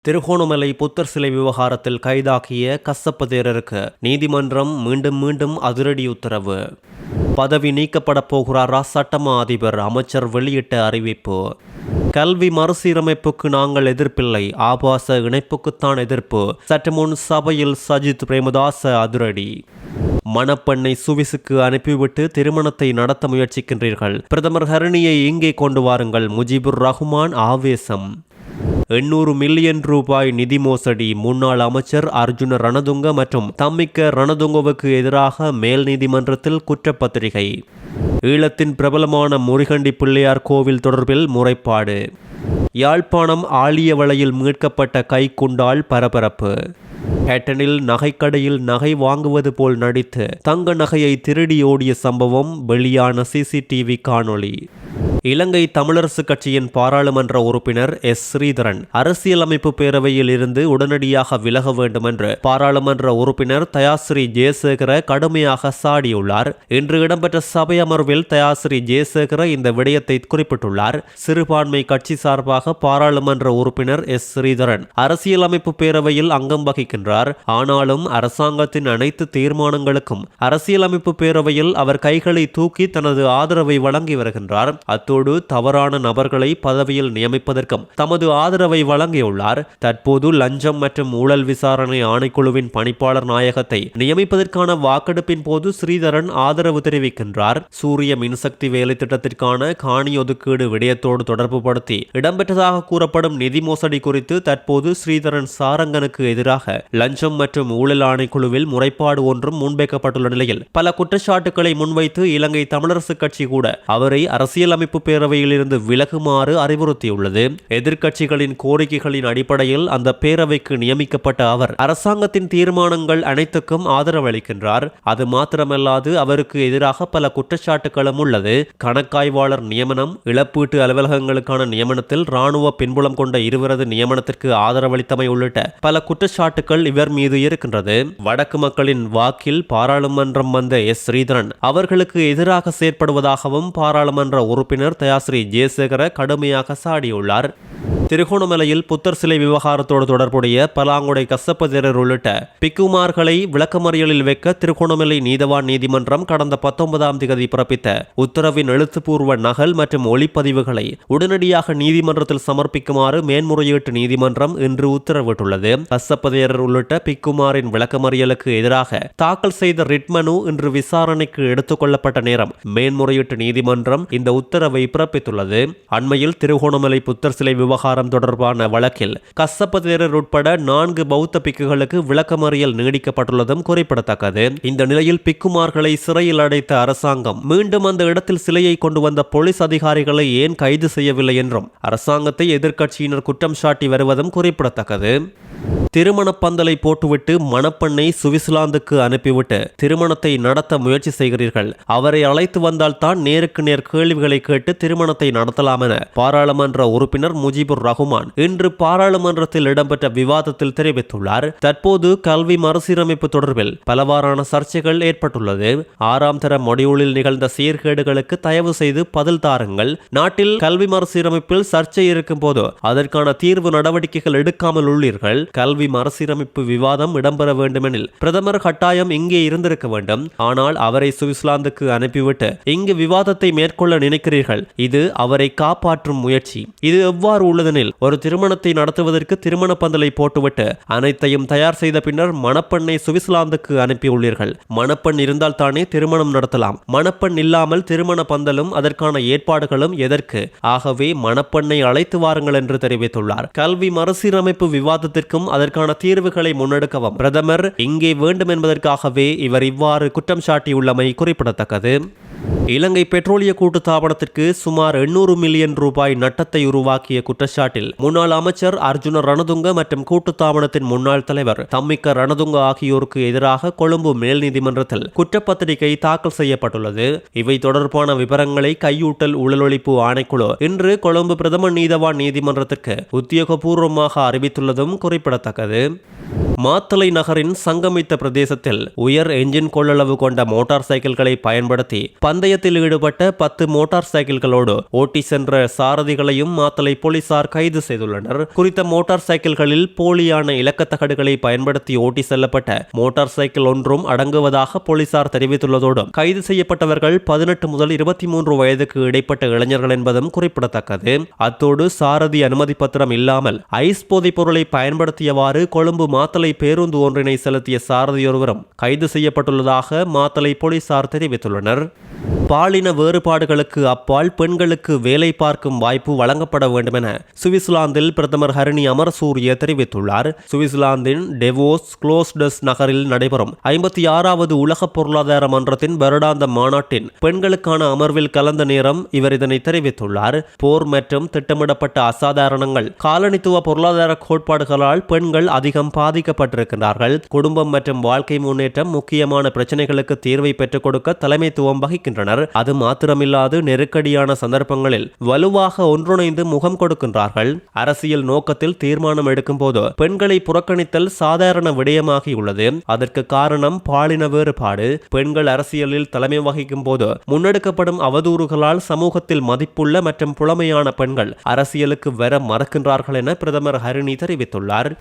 திருகோணமலை புத்தர் சிலை விவகாரத்தில் கைதாகிய கசப்ப தேரருக்கு நீதிமன்றம் மீண்டும் மீண்டும் அதிரடி உத்தரவு. பதவி நீக்கப்படப் போகிறாரா சட்டமா அதிபர்? அமைச்சர் வெளியிட்ட அறிவிப்பு. கல்வி மறுசீரமைப்புக்கு நாங்கள் எதிர்ப்பில்லை, ஆபாச இணைப்புக்குத்தான் எதிர்ப்பு. சற்று முன் சபையில் சஜித் பிரேமதாச அதிரடி. மணப்பெண்ணை சுவிசுக்கு அனுப்பிவிட்டு திருமணத்தை நடத்த முயற்சிக்கின்றீர்கள், பிரதமர் ஹரணியை இங்கே கொண்டு வாருங்கள். முஜிபுர் ரஹ்மான் ஆவேசம். 800 மில்லியன் ரூபாய் நிதி மோசடி. முன்னாள் அமைச்சர் அர்ஜுன ரணதுங்க மற்றும் தம்மிக்க ரணதுங்கவுக்கு எதிராக மேல் நீதிமன்றத்தில் குற்றப்பத்திரிகை. ஈழத்தின் பிரபலமான முருகண்டி பிள்ளையார் கோவில் தொடர்பில் முறைப்பாடு. யாழ்ப்பாணம் ஆழியவளையில் மீட்கப்பட்ட கைக்குண்டால் பரபரப்பு. ஹேட்டனில் நகைக்கடையில் நகை வாங்குவது போல் நடித்து தங்க நகையை திருடி ஓடிய சம்பவம், வெளியான சிசிடிவி காணொளி. இலங்கை தமிழரசு கட்சியின் பாராளுமன்ற உறுப்பினர் எஸ் ஸ்ரீதரன் அரசியலமைப்பு பேரவையில் இருந்து உடனடியாக விலக வேண்டும் என்று பாராளுமன்ற உறுப்பினர் தயாஸ்ரீ ஜெயசேகர கடுமையாக சாடியுள்ளார். இன்று இடம்பெற்ற சபை அமர்வில் தயாஸ்ரீ ஜெயசேகர இந்த விடயத்தை குறிப்பிட்டுள்ளார். சிறுபான்மை கட்சி சார்பாக பாராளுமன்ற உறுப்பினர் எஸ் ஸ்ரீதரன் அரசியலமைப்பு பேரவையில் அங்கம் வகிக்கின்றார். ஆனாலும் அரசாங்கத்தின் அனைத்து தீர்மானங்களுக்கும் அரசியலமைப்பு பேரவையில் அவர் கைகளை தூக்கி தனது ஆதரவை வழங்கி வருகின்றார். அத்தோடு தவறான நபர்களை பதவியில் நியமிப்பதற்கும் தமது ஆதரவை வழங்கியுள்ளார். தற்போது லஞ்சம் மற்றும் ஊழல் விசாரணை ஆணைக்குழுவின் பணிப்பாளர் நாயகத்தை நியமிப்பதற்கான வாக்கெடுப்பின் போது ஸ்ரீதரன் ஆதரவு தெரிவிக்கின்றார். சூரிய மின்சக்தி வேலை திட்டத்திற்கான காணி ஒதுக்கீடு விடயத்தோடு தொடர்புபடுத்தி இடம்பெற்றதாக கூறப்படும் நிதி மோசடி குறித்து தற்போது ஸ்ரீதரன் சாரங்கனுக்கு எதிராக லஞ்சம் மற்றும் ஊழல் ஆணைக்குழுவில் முறைப்பாடு ஒன்றும் முன்வைக்கப்பட்டுள்ள நிலையில் பல குற்றச்சாட்டுக்களை முன்வைத்து இலங்கை தமிழரசு கட்சி கூட அவரை அரசியலமைப்பு பேரவையில் இருந்து விலகுமாறு அறிவுறுத்தியுள்ளது. எதிர்க்கட்சிகளின் கோரிக்கைகளின் அடிப்படையில் அந்த பேரவைக்கு நியமிக்கப்பட்ட அவர் அரசாங்கத்தின் தீர்மானங்கள் அனைத்துக்கும் ஆதரவளிக்கின்றார். அது மாத்திரமல்லாது அவருக்கு எதிராக பல குற்றச்சாட்டுகளும் உள்ளது. கணக்காய்வாளர் நியமனம், இழப்பீட்டு அலுவலகங்களுக்கான நியமனத்தில் இராணுவ பின்புலம் கொண்ட இருவரது நியமனத்திற்கு ஆதரவளித்தமை உள்ளிட்ட பல குற்றச்சாட்டுகள் இவர் மீது இருக்கின்றது. வடக்கு மக்களின் வாக்கில் பாராளுமன்றம் வந்த எஸ் ஸ்ரீதரன் அவர்களுக்கு எதிராக செயற்படுவதாகவும் பாராளுமன்ற உறுப்பினர் தயாஸ்ரீ ஜெயசேகர கடுமையாக சாடியுள்ளார். திருகோணமலையில் புத்தர் சிலை விவகாரத்தோடு தொடர்புடைய பலாங்குடை கசப்ப தேரர் உள்ளிட்ட பிக்குமார்களை விளக்கமறியலில் வைக்க திருகோணமலை நீதவான் நீதிமன்றம் கடந்த 19ஆம் தேதி பிறப்பித்த உத்தரவின் எழுத்துப்பூர்வ நகல் மற்றும் ஒளிப்பதிவுகளை உடனடியாக நீதிமன்றத்தில் சமர்ப்பிக்குமாறு மேன்முறையீட்டு நீதிமன்றம் இன்று உத்தரவிட்டுள்ளது. கசப்ப தேரர் உள்ளிட்ட பிக்குமாரின் விளக்கமறியலுக்கு எதிராக தாக்கல் செய்த ரிட் மனு இன்று விசாரணைக்கு எடுத்துக் கொள்ளப்பட்ட நேரம் மேன்முறையீட்டு நீதிமன்றம் இந்த உத்தரவை பிறப்பித்துள்ளது. அண்மையில் திருகோணமலை புத்தர் சிலை விவகாரம் தொடர்பான வழக்கில் கசப்ப தேரர் உட்பட 4 பௌத்த பிக்குகளுக்கு விளக்கமறியல் நீடிக்கப்பட்டுள்ளதும் குறிப்பிடத்தக்கது. இந்த நிலையில் பிக்குமார்களை சிறையில் அடைத்த அரசாங்கம் மீண்டும் அந்த இடத்தில் சிலையை கொண்டு வந்த போலீஸ் அதிகாரிகளை ஏன் கைது செய்யவில்லை என்றும் அரசாங்கத்தை எதிர்க்கட்சியினர் குற்றம் சாட்டி வருவதும் குறிப்பிடத்தக்கது. திருமண பந்தலை போட்டுவிட்டு மணப்பெண்ணை சுவிட்சர்லாந்துக்கு அனுப்பிவிட்டு திருமணத்தை நடத்த முயற்சி செய்கிறீர்கள். அவரை அழைத்து வந்தால் தான் நேருக்கு நேர் கேள்விகளை கேட்டு திருமணத்தை நடத்தலாம் என பாராளுமன்ற உறுப்பினர் முஜிபுர் ரஹ்மான் இன்று பாராளுமன்றத்தில் இடம்பெற்ற விவாதத்தில் தெரிவித்துள்ளார். தற்போது கல்வி மறுசீரமைப்பு தொடர்பில் பலவாறான சர்ச்சைகள் ஏற்பட்டுள்ளது. 6ஆம் தர மொடியூலில் நிகழ்ந்த சீர்கேடுகளுக்கு தயவு செய்து பதில் தாருங்கள். நாட்டில் கல்வி மறுசீரமைப்பில் சர்ச்சை இருக்கும் போது அதற்கான தீர்வு நடவடிக்கைகள் எடுக்காமல் உள்ளீர்கள். கல்வி மறுசீரமைப்பு விவாதம் இடம்பெற வேண்டுமெனில் பிரதமர் கட்டாயம் இங்கே இருந்திருக்க வேண்டும். ஆனால் அவரை சுவிட்சர்லாந்துக்கு அனுப்பிவிட்டு இங்கு விவாதத்தை மேற்கொள்ள நினைக்கிறீர்கள். இது அவரை காப்பாற்றும் முயற்சி. இது எவ்வாறு உள்ளதெனில், ஒரு திருமணத்தை நடத்துவதற்கு திருமண பந்தலை போட்டுவிட்டு அனைத்தையும் தயார் செய்த பின்னர் மணப்பெண்ணை சுவிட்சர்லாந்துக்கு அனுப்பியுள்ளீர்கள். மணப்பெண் இருந்தால் தானே திருமணம் நடத்தலாம். மணப்பெண் இல்லாமல் திருமண பந்தலும் அதற்கான ஏற்பாடுகளும் எதற்கு? ஆகவே மணப்பெண்ணை அழைத்து வாருங்கள் என்று தெரிவித்துள்ளார். கல்வி மறுசீரமைப்பு விவாதத்திற்கும் அதற்கான தீர்வுகளை முன்னெடுக்கவும் பிரதமர் இங்கே வேண்டும் என்பதற்காகவே இவர் இவ்வாறு குற்றம் சாட்டியுள்ளமை குறிப்பிடத்தக்கது. இலங்கை பெட்ரோலிய கூட்டுத்தாபனத்திற்கு சுமார் 800 மில்லியன் ரூபாய் நட்டத்தை உருவாக்கிய குற்றச்சாட்டில் முன்னாள் அமைச்சர் அர்ஜுன ரணதுங்க மற்றும் கூட்டுத்தாபனத்தின் முன்னாள் தலைவர் தம்மிக்க ரணதுங்க ஆகியோருக்கு எதிராக கொழும்பு மேல் நீதிமன்றத்தில் குற்றப்பத்திரிகை தாக்கல் செய்யப்பட்டுள்ளது. இவை தொடர்பான விவரங்களை கையூட்டல் ஊழலொழிப்பு ஆணைக்குழு இன்று கொழும்பு பிரதம நீதவான் நீதிமன்றத்திற்கு உத்தியோகபூர்வமாக அறிவித்துள்ளதும் குறிப்பிடத்தக்கது. மாத்தளை நகரின் சங்கமித்த பிரதேசத்தில் உயர் என்ஜின் கொள்ளளவு கொண்ட மோட்டார் சைக்கிள்களை பயன்படுத்தி பந்தயத்தில் ஈடுபட்ட 10 மோட்டார் சைக்கிள்களோடு ஓட்டி சென்ற சாரதிகளையும் மாத்தளை போலீசார் கைது செய்துள்ளனர். குறித்த மோட்டார் சைக்கிள்களில் போலியான இலக்கத்தகடுகளை பயன்படுத்தி ஓட்டி செல்லப்பட்ட மோட்டார் சைக்கிள் ஒன்றும் அடங்குவதாக போலீசார் தெரிவித்துள்ளதோடு கைது செய்யப்பட்டவர்கள் 18 முதல் 23 வயதுக்கு இடைப்பட்ட இளைஞர்கள் என்பதும் குறிப்பிடத்தக்கது. அத்தோடு சாரதி அனுமதி பத்திரம் இல்லாமல் ஐஸ் போதைப் பொருளை பயன்படுத்தியவாறு கொழும்பு மாத்தளை பேருந்து ஒன்றினை செலுத்திய சாரதியொருவரும் கைது செய்யப்பட்டுள்ளதாக மாத்தளை போலீசார் தெரிவித்துள்ளனர். பாலின வேறுபாடுகளுக்கு அப்பால் பெண்களுக்கு வேலை பார்க்கும் வாய்ப்பு வழங்கப்பட வேண்டும் என சுவிட்சர்லாந்தில் பிரதமர் ஹரணி அமரசூரிய தெரிவித்துள்ளார். சுவிட்சர்லாந்தின் டெவோஸ் குளோஸ்டஸ் நகரில் நடைபெறும் 56வது உலக பொருளாதார மன்றத்தின் வருடாந்த மாநாட்டின் பெண்களுக்கான அமர்வில் கலந்த நேரம் இவர் இதனை தெரிவித்துள்ளார். போர் மற்றும் திட்டமிடப்பட்ட அசாதாரணங்கள், காலனித்துவ பொருளாதார கோட்பாடுகளால் பெண்கள் அதிகம் பாதிக்கப்பட்டிருக்கிறார்கள். குடும்பம் மற்றும் வாழ்க்கை முன்னேற்றம் முக்கியமான பிரச்சனைகளுக்கு தீர்வை பெற்றுக் கொடுக்க தலைமைத்துவம் வகிக்கின்றனர். அது மாத்திரமில்லாது நெருக்கடியான சந்தர்ப்பங்களில் வலுவாக ஒன்றிணைந்து முகம் கொடுக்கின்றார்கள். அரசியல் நோக்கத்தில் தீர்மானம் எடுக்கும் போது பெண்களை புறக்கணித்தல் சாதாரண விடயமாகியுள்ளது. அதற்கு காரணம் பாலின வேறுபாடு. பெண்கள் அரசியலில் தலைமை வகிக்கும் போது முன்னெடுக்கப்படும் அவதூறுகளால் சமூகத்தில் மதிப்புள்ள மற்றும் புலமையான பெண்கள் அரசியலுக்கு வர மறக்கின்றார்கள் என பிரதமர் ஹரிணி தெரிவித்துள்ளார்.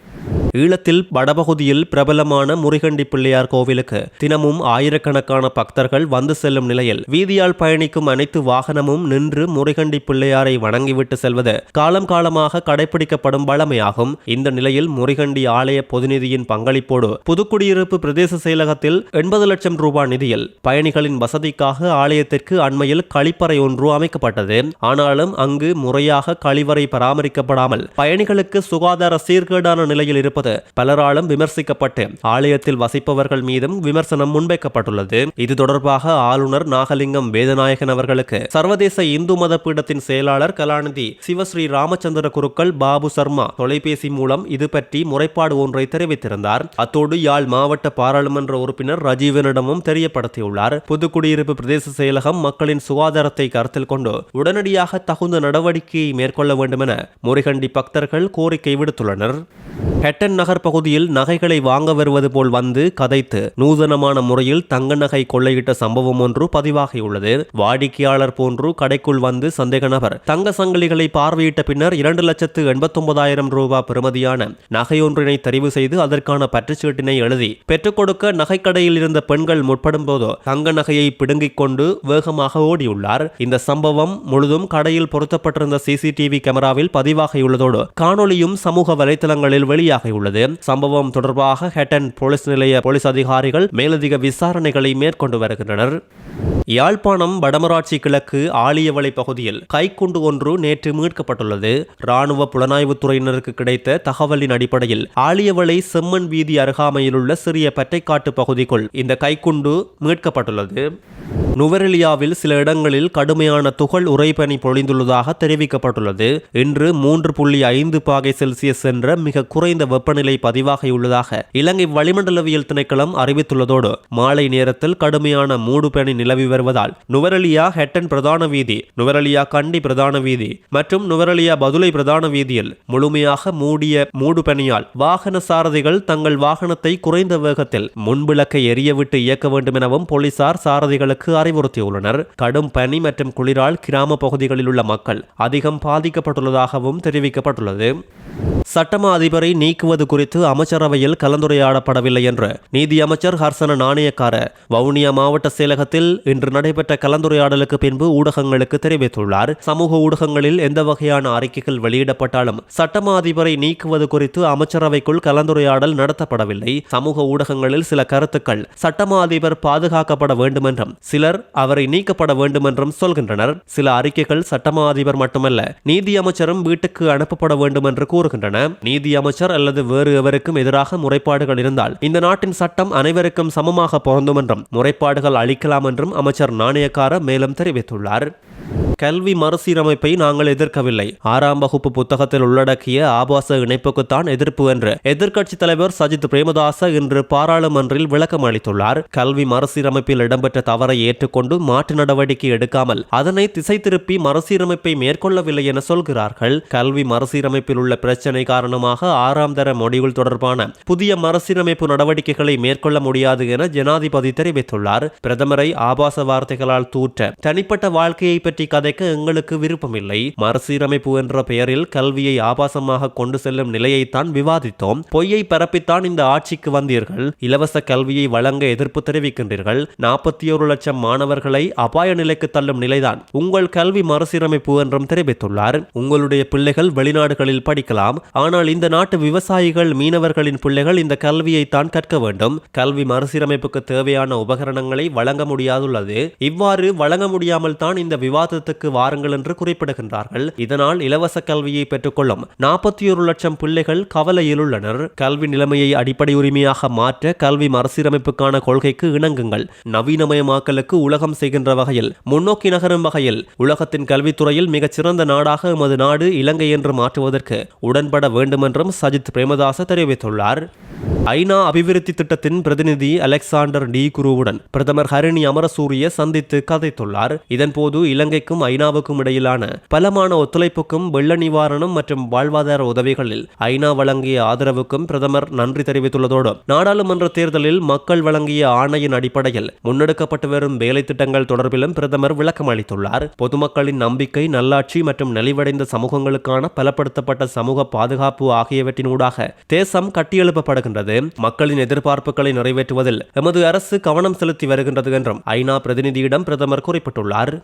ஈழத்தில் வடபகுதியில் பிரபலமான முறிகண்டி பிள்ளையார் கோவிலுக்கு தினமும் ஆயிரக்கணக்கான பக்தர்கள் வந்து செல்லும் நிலையில் வீதியால் பயணிக்கும் அனைத்து வாகனமும் நின்று முறிகண்டி பிள்ளையாரை வணங்கிவிட்டு செல்வது காலம் காலமாக கடைபிடிக்கப்படும் வழமையாகும். இந்த நிலையில் முறிகண்டி ஆலய பொதுநிதியின் பங்களிப்போடு புதுக்குடியிருப்பு பிரதேச செயலகத்தில் 80 லட்சம் ரூபாய் நிதியில் பயணிகளின் வசதிக்காக ஆலயத்திற்கு அண்மையில் கழிப்பறை ஒன்று அமைக்கப்பட்டது. ஆனாலும் அங்கு முறையாக கழிவறை பராமரிக்கப்படாமல் பயணிகளுக்கு சுகாதார சீர்கேடான நிலையில் இருப்பது பலராலும் விமர்சிக்கப்பட்டு ஆலயத்தில் வசிப்பவர்கள் மீதும் விமர்சனம் முன்வைக்கப்பட்டுள்ளது. இது தொடர்பாக ஆளுநர் நாகலிங்கம் வேதநாயகன் அவர்களுக்கு சர்வதேச இந்து மத பீடத்தின் செயலாளர் கலாநிதி சிவஸ்ரீ ராமச்சந்திர குருக்கள் பாபு சர்மா தொலைபேசி மூலம் இது பற்றி முறைப்பாடு ஒன்றை தெரிவித்திருந்தார். அத்தோடு யாழ் மாவட்ட பாராளுமன்ற உறுப்பினர் ரஜீவனிடமும் தெரியப்படுத்தியுள்ளார். புதுக்குடியிருப்பு பிரதேச செயலகம் மக்களின் சுகாதாரத்தை கருத்தில் கொண்டு உடனடியாக தகுந்த நடவடிக்கையை மேற்கொள்ள வேண்டும் என முறிகண்டி பக்தர்கள் கோரிக்கை விடுத்துள்ளனர். ஹெட்டன் நகர் பகுதியில் நகைகளை வாங்க வருவது போல் வந்து கதைத்து நூதனமான முறையில் தங்க நகை கொள்ளையிட்ட சம்பவம் ஒன்று பதிவாகியுள்ளது. வாடிக்கையாளர் போன்று கடைக்குள் வந்து சந்தேக நபர் தங்க சங்கிலிகளை பார்வையிட்ட பின்னர் 2,89,000 ரூபாய் பெறுமதியான நகையொன்றினை தெரிவு செய்து அதற்கான பற்றுச்சீட்டினை எழுதி பெற்றுக் கொடுக்க நகைக்கடையில் இருந்த பெண்கள் முற்படும் போது தங்க நகையை பிடுங்கிக் கொண்டு வேகமாக ஓடியுள்ளார். இந்த சம்பவம் முழுதும் கடையில் பொருத்தப்பட்டிருந்த சிசிடிவி கேமராவில் பதிவாகியுள்ளதோடு காணொலியும் சமூக வலைதளங்களில் வெளியாகியுள்ளது. சம்பவம் தொடர்பாக ஹெட்டன் போலீஸ் நிலைய போலீஸ் அதிகாரிகள் மேலதிக விசாரணைகளை மேற்கொண்டு வருகின்றனர். யாழ்ப்பாணம் வடமராட்சி கிழக்கு ஆலியவளை பகுதியில் கைக்குண்டு ஒன்று நேற்று மீட்கப்பட்டுள்ளது. ராணுவ புலனாய்வு துறையினருக்கு கிடைத்த தகவலின் அடிப்படையில் ஆலியவளை செம்மன் வீதி அருகாமையிலுள்ள சிறிய பட்டைக்காட்டு பகுதிக்குள் இந்த கைக்குண்டு மீட்கப்பட்டுள்ளது. நுவரெலியாவில் சில இடங்களில் கடுமையான துகள் உறைபனி பொழிந்துள்ளதாக தெரிவிக்கப்பட்டுள்ளது. இன்று 3.5 பாகை செல்சியஸ் என்ற மிக குறைந்த வெப்பநிலை பதிவாகியுள்ளதாக இலங்கை வளிமண்டலவியல் திணைக்களம் அறிவித்துள்ளதோடு மாலை நேரத்தில் கடுமையான மூடுபனி நிலவி வருவதால் நுவரெலியா ஹெட்டன் பிரதான வீதி, நுவரெலியா கண்டி பிரதான வீதி மற்றும் நுவரெலியா பதுளை பிரதான வீதியில் முழுமையாக மூடிய மூடுபனியால் வாகன சாரதிகள் தங்கள் வாகனத்தை குறைந்த வேகத்தில் முன்விளக்கை எரியவிட்டு இயக்க வேண்டும் எனவும் போலீசார் சாரதிகளுக்கு அறிவுறுத்தியுள்ளனர். கடும் பனி மற்றும் குளிரால் கிராம பகுதிகளில் உள்ள மக்கள் அதிகம் பாதிக்கப்பட்டுள்ளதாகவும் தெரிவிக்கப்பட்டுள்ளது. சட்டமா அதிபரை நீக்குவது குறித்து அமைச்சரவையில் கலந்துரையாடப்படவில்லை என்று நீதி அமைச்சர் ஹர்சன நாணயக்கார வவுனியா மாவட்ட செயலகத்தில் இன்று நடைபெற்ற கலந்துரையாடலுக்கு பின்பு ஊடகங்களுக்கு தெரிவித்துள்ளார். சமூக ஊடகங்களில் எந்த வகையான அறிக்கைகள் வெளியிடப்பட்டாலும் சட்டமா அதிபரை நீக்குவது குறித்து அமைச்சரவைக்குள் கலந்துரையாடல் நடத்தப்படவில்லை. சமூக ஊடகங்களில் சில கருத்துக்கள் சட்டமா அதிபர் பாதுகாக்கப்பட வேண்டும் என்றும் சிலர் அவரை நீக்கப்பட வேண்டும் என்றும் சொல்கின்றனர். சில அறிக்கைகள் சட்டமா அதிபர் மட்டுமல்ல நீதி அமைச்சரும் வீட்டுக்கு அனுப்பப்பட வேண்டும் என்று கூறுகின்றன. நீதி அமைச்சர் அல்லது வேறு எவருக்கும் எதிராக முறைப்பாடுகள் இருந்தால் இந்த நாட்டின் சட்டம் அனைவருக்கும் சமமாக பொருந்தும் என்றும் முறைப்பாடுகள் அளிக்கலாம் என்றும் அமைச்சர் நாணயக்கார மேலும் தெரிவித்துள்ளார். கல்வி மறுசீரமைப்பை நாங்கள் எதிர்க்கவில்லை. 6ஆம் வகுப்பு புத்தகத்தில் உள்ளடக்கிய ஆபாச இணைப்புக்குத்தான் எதிர்ப்பு என்று எதிர்க்கட்சித் தலைவர் சஜித் பிரேமதாச இன்று பாராளுமன்றில் விளக்கம் அளித்துள்ளார். கல்வி மறுசீரமைப்பில் இடம்பெற்ற தவறை ஏற்றுக்கொண்டு மாற்று நடவடிக்கை எடுக்காமல் அதனை திசை திருப்பி மறுசீரமைப்பை மேற்கொள்ளவில்லை என சொல்கிறார்கள். கல்வி மறுசீரமைப்பில் உள்ள பிரச்சினை காரணமாக 6ஆம் தர மொடியுள் தொடர்பான புதிய மறுசீரமைப்பு நடவடிக்கைகளை மேற்கொள்ள முடியாது என ஜனாதிபதி தெரிவித்துள்ளார். பிரதமரை ஆபாச வார்த்தைகளால் தூற்ற தனிப்பட்ட வாழ்க்கையை பற்றி கதைக்க எங்களுக்கு விருப்பமில்லை. மறுசீரமைப்பு என்ற பெயரில் கல்வியை ஆபாசமாக கொண்டு செல்லும் நிலையைத்தான் விவாதித்தோம். பொய்யை பரப்பித்தான் இந்த ஆட்சிக்கு வந்தீர்கள். இலவச கல்வியை வழங்க எதிர்ப்பு தெரிவிக்கின்றீர்கள். 41 லட்சம் மாணவர்களை அபாய நிலைக்கு தள்ளும் நிலைதான் உங்கள் கல்வி மறுசீரமைப்பு என்றும் தெரிவித்துள்ளார். உங்களுடைய பிள்ளைகள் வெளிநாடுகளில் படிக்கலாம். ஆனால் இந்த நாட்டு விவசாயிகள் மீனவர்களின் பிள்ளைகள் இந்த கல்வியை தான் கற்க வேண்டும். கல்வி மறுசீரமைப்புக்கு தேவையான உபகரணங்களை வழங்க முடியாதுள்ளது. இவ்வாறு வழங்க முடியாமல் தான் இந்த விவாதத்துக்கு வாருங்கள் என்று குறிப்பிடுகின்றார்கள். இதனால் இலவச கல்வியை பெற்றுக்கொள்ளும் 41 லட்சம் பிள்ளைகள் கவலையில் உள்ளனர். கல்வி நிலைமையை அடிப்படை உரிமையாக மாற்ற கல்வி மறுசீரமைப்புக்கான கொள்கைக்கு இணங்குங்கள். நவீனமயமாக்கலுக்கு உலகம் செய்கின்ற வகையில் முன்னோக்கி நகரும் வகையில் உலகத்தின் கல்வித்துறையில் மிகச்சிறந்த நாடாக எமது நாடு இலங்கை என்று மாற்றுவதற்கு உடன்பட வேண்டும் என்றும் சஜித் பிரேமதாச தெரிவித்துள்ளார். ஐநா அபிவிருத்தி திட்டத்தின் பிரதிநிதி அலெக்சாண்டர் டி குருவுடன் பிரதமர் ஹரிணி அமரசூரிய சந்தித்து கதைத்துள்ளார். இதன்போது இலங்கைக்கும் ஐநாவுக்கும் இடையிலான பலமான ஒத்துழைப்புக்கும் வெள்ள நிவாரணம் மற்றும் வாழ்வாதார உதவிகளில் ஐநா வழங்கிய ஆதரவுக்கும் பிரதமர் நன்றி தெரிவித்துள்ளதோடு நாடாளுமன்ற தேர்தலில் மக்கள் வழங்கிய ஆணையின் அடிப்படையில் முன்னெடுக்கப்பட்டு வரும் வேலை திட்டங்கள் தொடர்பிலும் பிரதமர் விளக்கம் அளித்துள்ளார். பொதுமக்களின் நம்பிக்கை, நல்லாட்சி மற்றும் நலிவடைந்த சமூகங்களுக்கான பலப்படுத்தப்பட்ட சமூக பாதுகாப்பு ஆகியவற்றினூடாக தேசம் கட்டியெழுப்பப்படுகின்றது. மக்களின் எதிர்பார்ப்புகளை நிறைவேற்றுவதில் எமது அரசு கவனம் செலுத்தி வருகின்றது என்றும் ஐநா பிரதிநிதியிடம் பிரதமர் குறிப்பிட்டுள்ளார்.